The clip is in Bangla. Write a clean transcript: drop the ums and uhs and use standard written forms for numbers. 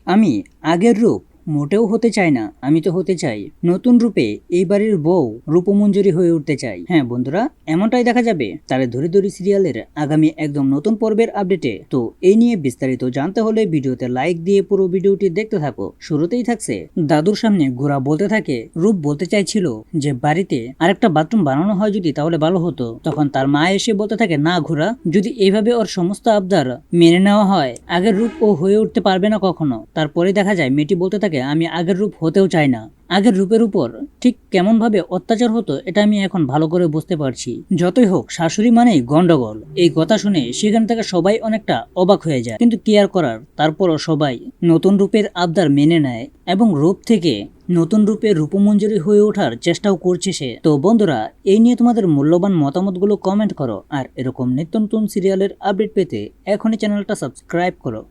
আমি আগের রূপ মোটেও হতে চাই না, আমি তো হতে চাই নতুন রূপে এই বাড়ির বউ রূপমঞ্জরি হয়ে উঠতে চাই। হ্যাঁ বন্ধুরা, এমনটাই দেখা যাবে তারে ধরে ধরে সিরিয়ালের আগামী একদম নতুন পর্বের আপডেটে। তো এই নিয়ে বিস্তারিত জানতে হলে ভিডিওতে লাইক দিয়ে পুরো ভিডিওটি দেখতে থাকো। শুরুতেই থাকছে দাদুর সামনে গোরা বলতে থাকে রূপ বলতে চাইছিল যে বাড়িতে আরেকটা বাথরুম বানানো হয় যদি তাহলে ভালো হতো। তখন তার মা এসে বলতে থাকে না ঘোরা, যদি এইভাবে ওর সমস্ত আবদার মেনে নেওয়া হয় আগের রূপ ও হয়ে উঠতে পারবে না কখনো। তারপরে দেখা যায় মেয়েটি বলতে থাকে আমি আগের রূপ হতেও চাই না। আগের রূপের উপর ঠিক কেমন ভাবে অত্যাচার হতো এটা আমি এখন ভালো করে বুঝতে পারছি। যতই হোক শাশুড়ি মানেই গন্ডগোল। এই কথা শুনে সেখান থেকে সবাই অনেকটা অবাক হয়ে যায়, কিন্তু কি আর করার, তারপরও সবাই নতুন রূপের আবদার মেনে নেয় এবং রূপ থেকে নতুন রূপে রূপমঞ্জরি হয়ে ওঠার চেষ্টাও করছে সে। তো বন্ধুরা, এই নিয়ে তোমাদের মূল্যবান মতামতগুলো কমেন্ট করো, আর এরকম নিত্য নতুন সিরিয়ালের আপডেট পেতে এখনই চ্যানেলটা সাবস্ক্রাইব করো।